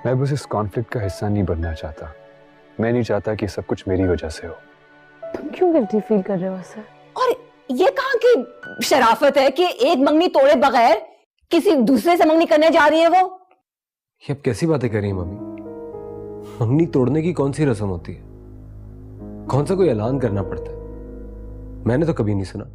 मैं बस इस कॉन्फ्लिक्ट का हिस्सा नहीं बनना चाहता। मैं नहीं चाहता कि सब कुछ मेरी वजह से हो। तुम क्यों गिल्टी फील कर रहे हो सर? और ये कहाँ की शराफत है कि एक मंगनी तोड़े बगैर किसी दूसरे से मंगनी करने जा रही है वो? ये अब कैसी बातें कर रही हैं मम्मी? मंगनी तोड़ने की कौन सी रस्म होती है? कौन सा कोई ऐलान करना पड़ता है? मैंने तो कभी नहीं सुना।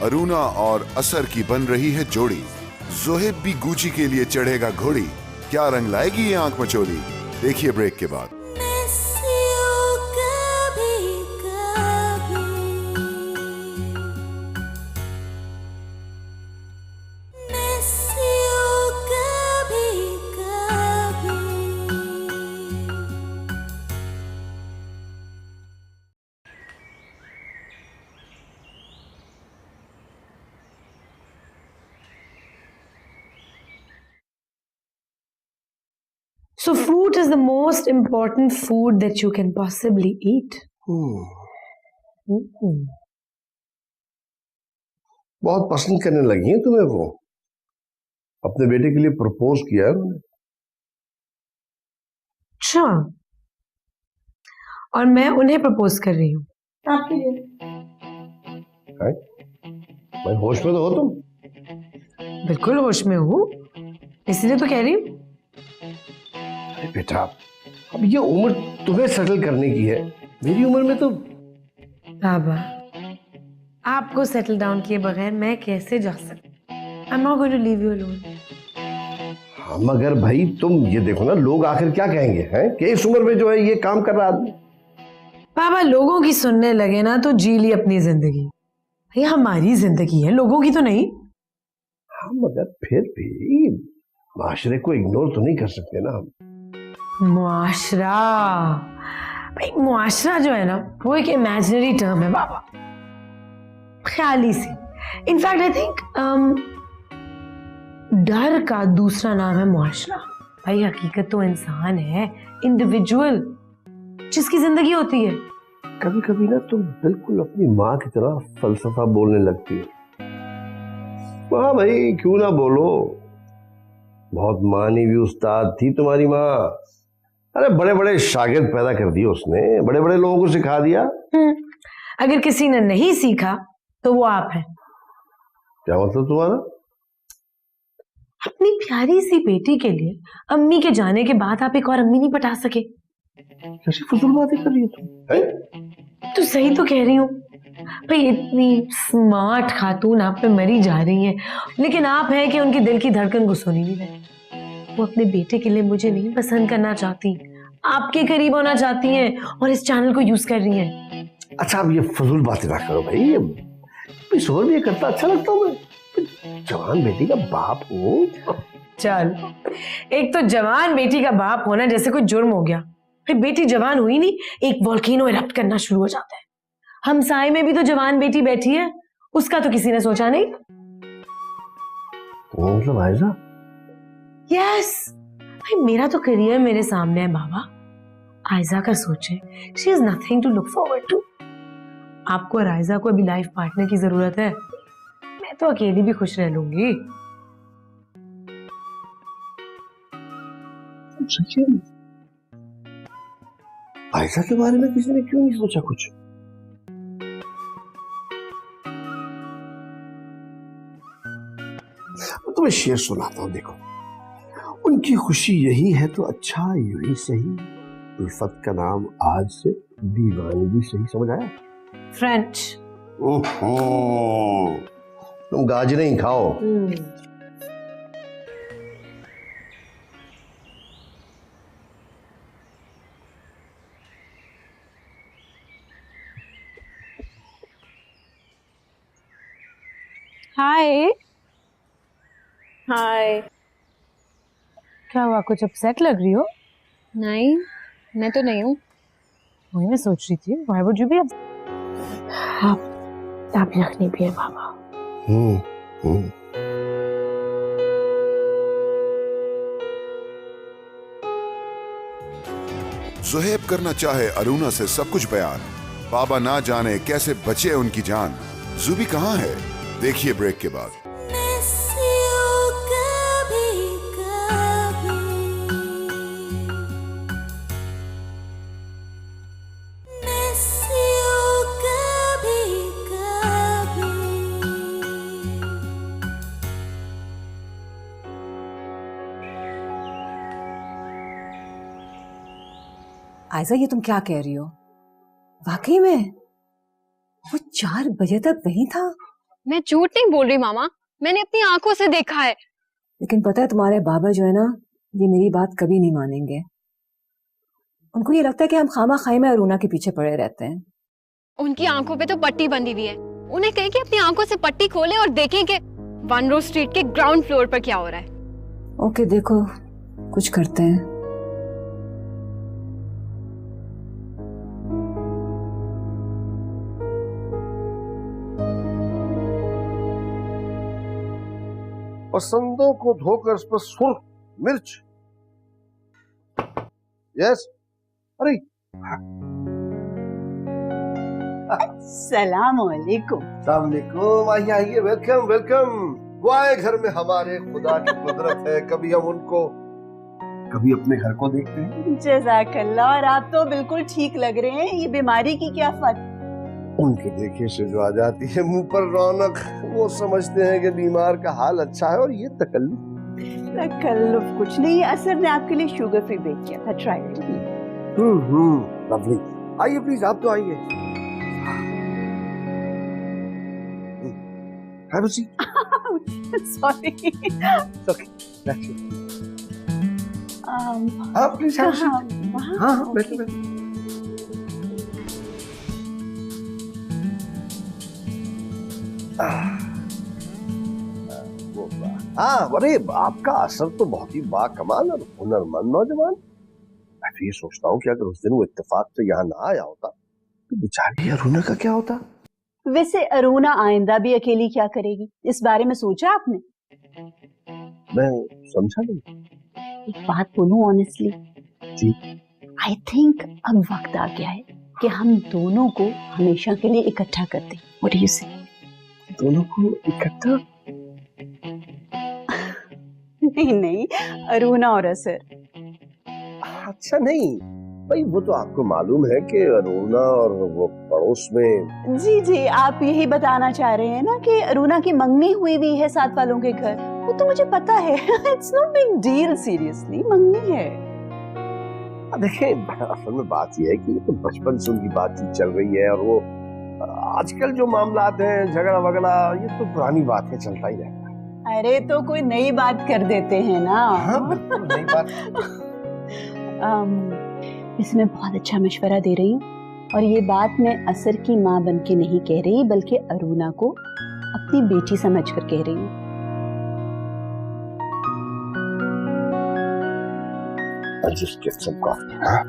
अरुणा और असर की बन रही है जोड़ी। जोहेब भी गुची के लिए चढ़ेगा घोड़ी। क्या रंग लाएगी ये आंख मचोली? देखिए ब्रेक के बाद। So fruit is the most important food that you can possibly eat. बहुत पसंद करने लगी है तुम्हें वो। अपने बेटे के लिए प्रपोज किया है उन्होंने। अच्छा, और मैं उन्हें प्रपोज कर रही हूँ आपके लिए। भाई होश में तो हो तुम? बिल्कुल होश में हूँ, इसलिए तो कह रही हूँ। बेटा, अब ये उम्र तुम्हें सेटल करने की है। मेरी उम्र में तो बाबा, आपको सेटल डाउन किए बगैर मैं कैसे जा सकती? I'm not going to leave you alone. हाँ, मगर भाई तुम ये देखो ना, लोग आखिर क्या कहेंगे हैं कि इस उम्र में जो है ये काम कर रहा आदमी। बाबा, लोगों की सुनने लगे ना तो जी ली अपनी जिंदगी। ये हमारी जिंदगी है, लोगों की तो नहीं। हाँ, मगर फिर भी माशरे को इग्नोर तो नहीं कर सकते ना हम। मुआशरा, भाई मुआशरा जो है ना वो एक इमेजिनरी टर्म है बाबा, ख्याली सी। इनफैक्ट आई थिंक डर का दूसरा नाम है मुआशरा। भाई हकीकत तो इंसान है, इंडिविजुअल, जिसकी जिंदगी होती है। कभी कभी ना तुम बिल्कुल अपनी माँ की तरह फलसफा बोलने लगती है। हाँ भाई, क्यों ना बोलो, बहुत मानी हुई उस्ताद थी तुम्हारी माँ। अरे बड़े बड़े शागिर्द पैदा कर दिए उसने, बड़े बड़े लोगों को सिखा दिया। अगर किसी ने नहीं सीखा तो वो आप हैं। क्या मतलब तुम्हारा? अपनी प्यारी सी बेटी के लिए अम्मी के जाने के बाद आप एक और अम्मी नहीं पटा सके। कैसी फजूल बातें कर रही हो तुम? तो सही तो कह रही हूँ भाई, इतनी स्मार्ट खातून आप पे मरी जा रही हैं, लेकिन आप हैं कि उनके दिल की धड़कन को सुनी नहीं रहे। वो अपने बेटे के लिए मुझे नहीं पसंद करना चाहती, आपके करीब होना चाहती हैं और इस चैनल को यूज कर रही हैं। अच्छा, अब ये फजूल बातें ना करो भाई। शोर भी ये करता अच्छा लगता हूँ मैं। जवान बेटी का बाप हूँ। चल, एक तो जवान बेटी का बाप होना जैसे कोई जुर्म हो गया। फिर बेटी जवान हुई नहीं, एक वोल्केनो इरप्ट करना शुरू हो जाता है। हमसाए में भी तो जवान बेटी बैठी है, उसका तो किसी ने सोचा नहीं। तो मतलब आयजा? यस, भाई मेरा तो करियर मेरे सामने है बाबा। आयजा का सोचे, she is nothing to look forward to. आपको और आयजा को अभी लाइफ पार्टनर की जरूरत है। मैं तो अकेली भी खुश रह लूंगी। आयजा के बारे में किसी ने क्यों नहीं सोचा कुछ? तुम्हें शेर सुनाता हूं, देखो। उनकी खुशी यही है तो अच्छा यही सही, उल्फत का नाम आज से दीवानगी सही। समझ आया? फ्रेंच। तुम गाजरें ही खाओ। हाय हाय। क्या हुआ, कुछ अपसेट लग रही हो? नहीं, मैं तो नहीं हूँ। वही मैं सोच रही थी, why would you be upset? आप यखनी पिए बाबा। ज़ुहैब करना चाहे अरुणा से सब कुछ बयान, बाबा ना जाने कैसे बचे उनकी जान। ज़ुबी कहाँ है, देखिए ब्रेक के बाद। आयजा, ये तुम क्या कह रही हो? वाकई में वो 4 बजे तक वहीं था? मैं झूठ नहीं बोल रही मामा, मैंने अपनी आंखों से देखा है। लेकिन पता है तुम्हारे बाबा जो है ना, ये मेरी बात कभी नहीं मानेंगे। उनको ये लगता है कि हम खामा खाई में अरुणा के पीछे पड़े रहते हैं। उनकी आंखों पे तो पट्टी बंधी हुई है। उन्हें कहें कि अपनी आंखों से पट्टी खोलें और देखें कि वन रोज स्ट्रीट के ग्राउंड फ्लोर पर क्या हो रहा है। ओके, देखो कुछ करते हैं। पसंदों को धोकर उस पर सुर्ख मिर्च। यस, अरे सलाम अलैकुम। आइए आइए, वेलकम वेलकम। वो आए घर में, हमारे खुदा की कुदरत है। कभी हम उनको, कभी अपने घर को देखते हैं। जज़ाकल्लाह। और आप तो बिल्कुल ठीक लग रहे हैं। ये बीमारी की क्या फर्क? उनके देखे से जो आ जाती है मुंह पर रौनक, वो समझते हैं कि बीमार का हाल अच्छा है। और ये तकल्लुफ कुछ नहीं, असर ने आपके लिए शुगर फ्री बेक किया था, ट्राई कीजिए। लवली। आइए प्लीज, आप तो आइए। Have a seat. सॉरी। आप प्लीज हैव अ सीट। हाँ, बैठो। हाँ, अरे आपका असर तो बहुत ही बाकमाल और हुनरमंद नौजवान। मैं तो ये सोचता हूँ कि अगर उस दिन वो इत्तेफाक से यहाँ ना आया होता तो बेचारी अरुणा का क्या होता। वैसे अरुणा आइंदा भी अकेली क्या करेगी, इस बारे में सोचा आपने? मैं समझा नहीं। एक बात बोलूं ऑनेस्टली जी, आई थिंक अब वक्त आ गया है कि हम दोनों को हमेशा के लिए इकट्ठा कर दें। व्हाट डू यू से? दोनों को इकट्ठा? नहीं, अरुणा और असर। अच्छा नहीं भाई, वो तो आपको मालूम है कि अरुणा और वो पड़ोस में। जी, आप यही बताना चाह रहे हैं ना कि अरुणा की मंगनी हुई भी है साथ वालों के घर। वो तो मुझे पता है। It's not big deal, seriously मंगनी है। देखिए, असल में बात यह है कि तो बचपन से उनकी बातचीत चल रही है। और वो आजकल जो मामलात हैं, झगड़ा वगड़ा, ये तो पुरानी बातें चलता ही रहता है। अरे तो कोई नई बात कर देते हैं ना। हाँ, बिल्कुल नई बात। इसमें बहुत अच्छा मशवरा दे रही हूँ। और ये बात मैं असर की माँ बन के नहीं कह रही, बल्कि अरुणा को अपनी बेटी समझकर कह रही हूँ। I'll just get some coffee, huh?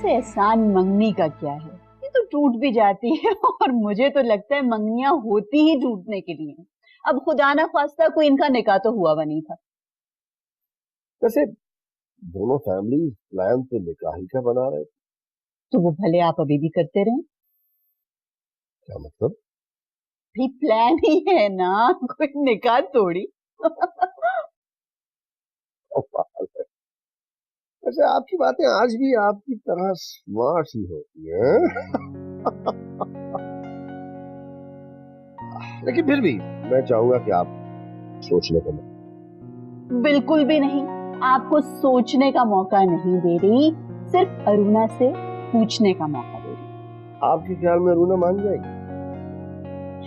वैसे एहसान मंगनी का क्या है, ये तो टूट भी जाती है और मुझे तो लगता है मंगनियां होती ही टूटने के लिए हैं। अब खुदा ना खास्ता कोई इनका निकाह तो हुआ बनी था। वैसे दोनों फैमिली प्लान तो निकाह ही का बना रहे थे। तो वो भले आप अभी भी करते रहें, क्या मतलब? भी प्लान ही है ना, कोई निकाह थोड़ी। वैसे आपकी बातें आज भी आपकी तरह स्मार्ट ही होती हैं। लेकिन फिर भी मैं चाहूंगा कि आप सोचने का मौका। बिल्कुल भी नहीं, आपको सोचने का मौका नहीं दे रही, सिर्फ अरुणा से पूछने का मौका दे रही। आपके ख्याल में अरुणा मान जाएगी?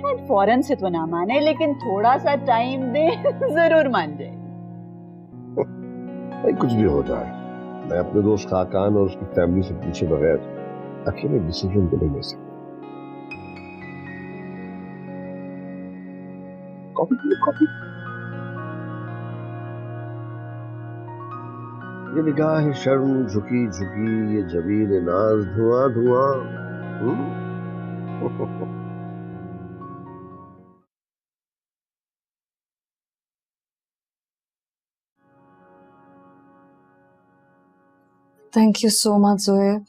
शायद फौरन से तो ना माने, लेकिन थोड़ा सा टाइम दे जरूर मान जाएगी। भाई कुछ भी हो जाए, मैं अपने दोस्त खाकान और उसकी फैमिली से पूछे बगैर अकेले डिसीजन तो नहीं ले सकता। कॉफी पीजिए, कॉफी। ये निगाह शर्म झुकी झुकी, ये जबीन नाज धुआं धुआं। Thank you so much Zoeb.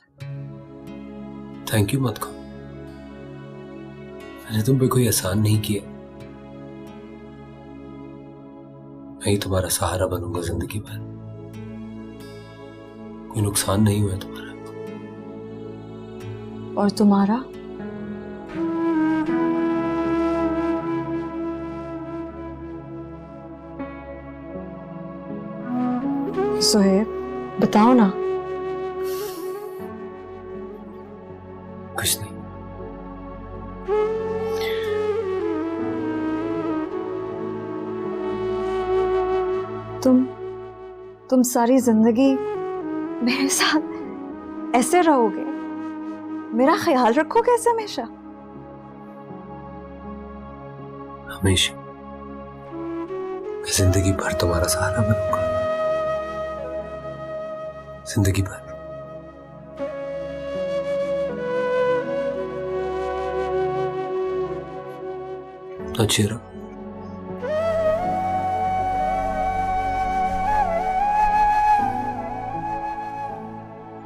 Thank you मत कहो, मैंने तुम पे कोई एहसान नहीं किया। मैं ही तुम्हारा सहारा बनूंगा जिंदगी भर। कोई नुकसान नहीं हुआ तुम्हारा। और तुम्हारा? जोएब बताओ ना। कुछ नहीं। तुम सारी जिंदगी मेरे साथ ऐसे रहोगे? मेरा ख्याल रखोगे ऐसे हमेशा? हमेशा। मैं जिंदगी भर तुम्हारा सहारा बनूंगा, जिंदगी भर। अच्छी रहो।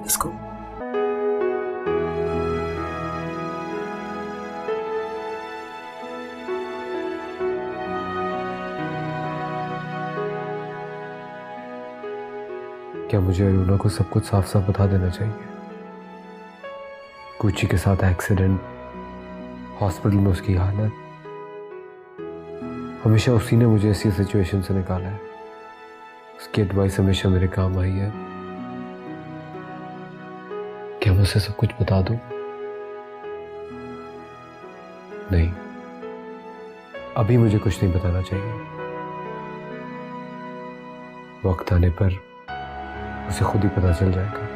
इसको क्या मुझे अरुणा को सब कुछ साफ साफ बता देना चाहिए? गुची के साथ एक्सीडेंट, हॉस्पिटल में उसकी हालत, हमेशा उसी ने मुझे ऐसी सिचुएशन से निकाला है। उसकी एडवाइस हमेशा मेरे काम आई है। क्या मैं उसे सब कुछ बता दूं? नहीं, अभी मुझे कुछ नहीं बताना चाहिए। वक्त आने पर उसे खुद ही पता चल जाएगा।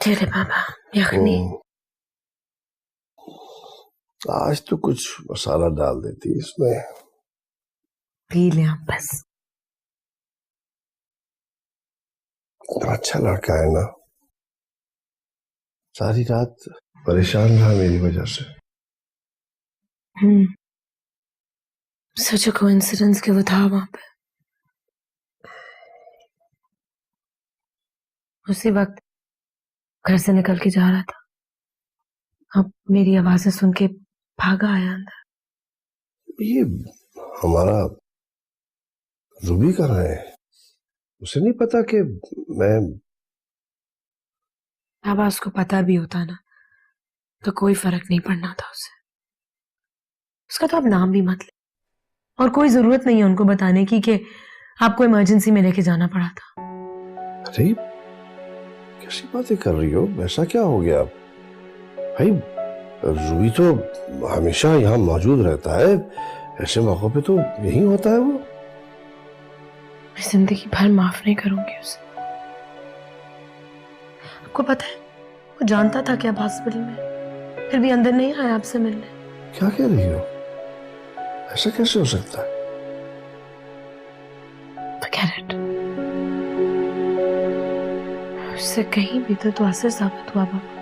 चले बाबा यखनी। आज तो कुछ मसाला डाल देती इसमें। पी ले आप बस। अच्छा लड़का है ना, सारी रात परेशान रहा मेरी वजह से। सच अ कोइंसिडेंस कि वो था वहां पे। उसी वक्त घर से निकल के जा रहा था, अब मेरी आवाजें सुन के भागा आया अंदर। ये हमारा रूबी कहाँ है? उसे नहीं पता कि मैं। बाबा उसको पता भी होता ना तो कोई फर्क नहीं पड़ना था उसे। उसका तो आप नाम भी मत ले, और कोई जरूरत नहीं है उनको बताने की कि आपको इमरजेंसी में लेके जाना पड़ा था। अरे कैसी बातें कर रही हो? ऐसा क्या हो गया भाई? रूबी तो हमेशा यहाँ मौजूद रहता है, ऐसे मौकों पे तो यही होता है वो। मैं जिंदगी भर माफ नहीं करूंगी उसे। आपको पता है वो जानता था कि आप हॉस्पिटल में, फिर भी अंदर नहीं आया आपसे मिलने। क्या कह रही हो? ऐसा कैसे हो सकता है? Forget it. उससे कहीं भी तो असर साबित हुआ बाबा,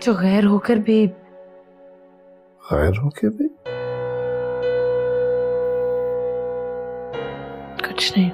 जो गैर होकर भी। गैर होकर भी? कुछ नहीं।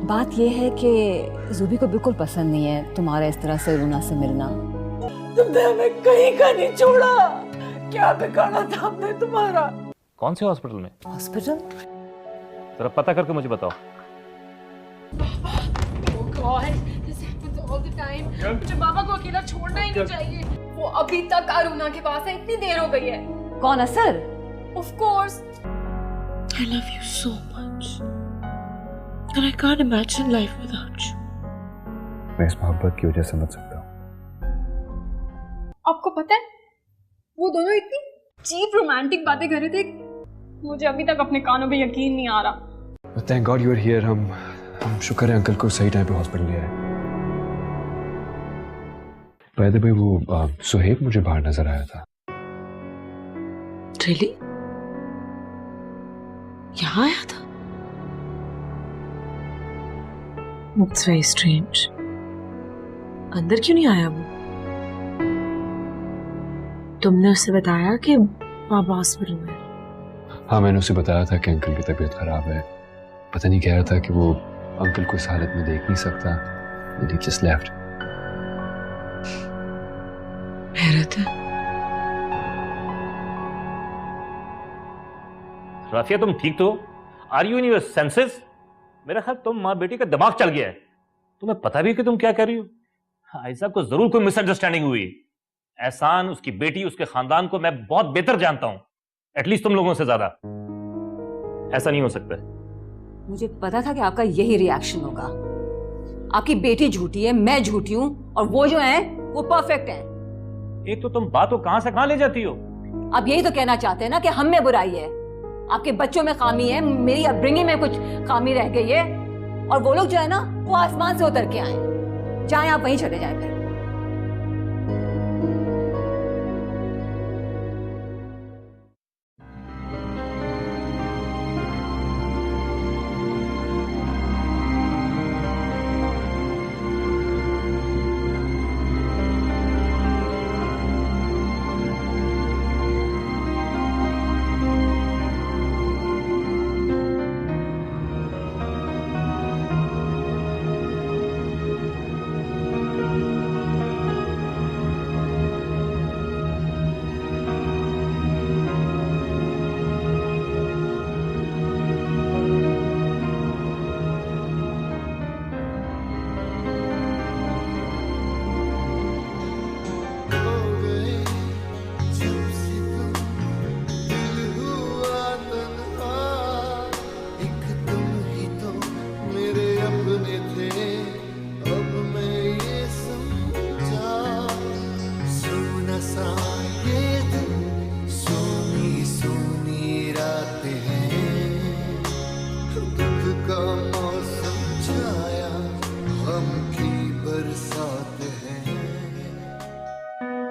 बात यह है कि ज़ूबी को बिल्कुल पसंद नहीं है तुम्हारा इस तरह से अरुणा से मिलना। तुमने हमें कहीं का नहीं छोड़ा। क्या बिगाड़ा था हमने तुम्हारा? कौन से हॉस्पिटल में? हॉस्पिटल? जरा पता करके मुझे बताओ। मुझे बाबा को अकेला छोड़ना ही नहीं चाहिए। वो अभी तक अरुणा के पास है, इतनी देर हो गई है। कौन? असर? Of course. I love you so much. And I can't imagine life without you. मैं इस मोहब्बत की वजह समझ सकता हूँ। आपको पता है वो दोनों इतनी चीप रोमांटिक बातें कर रहे थे, मुझे अभी तक अपने कानों पे यकीन नहीं आ रहा। Thank God you are here. हम शुक्र है अंकल को सही टाइम पे हॉस्पिटल ले आए। By the way, वो सुहेब मुझे बाहर नजर आया था। Really? यहाँ आया था? It's very strange. अंदर क्यों नहीं आया वो? तुमने उसे बताया कि पापा हॉस्पिटल में? हाँ, मैंने उसे बताया था कि अंकल की तबीयत खराब है। पता नहीं कह रहा था कि वो अंकल को इस हालत में देख नहीं सकता। And he just left. हैरत है। राफिया तुम ठीक तो? Are you in your senses? मेरा ख्याल तुम माँ बेटी का दिमाग चल गया है। तुम्हें पता भी कि तुम क्या कर रही हो? आयशा को जरूर कोई मिसअंडरस्टैंडिंग हुई। एहसान, उसकी बेटी, उसके खानदान को मैं बहुत बेहतर जानता हूं, एटलीस्ट तुम लोगों से ज्यादा। ऐसा नहीं हो सकता। मुझे पता था कि आपका यही रिएक्शन होगा। आपकी बेटी झूठी है, मैं झूठी हूं, और वो जो है वो परफेक्ट है। एक तो तुम बात को कहां से कहां ले जाती हो। आप यही तो कहना चाहते हैं ना कि हम में बुराई है, आपके बच्चों में खामी है, मेरी अपब्रिंगिंग में कुछ खामी रह गई है, और वो लोग जो है ना वो आसमान से उतर के आए। जाएं आप वहीं चले जाएं फिर।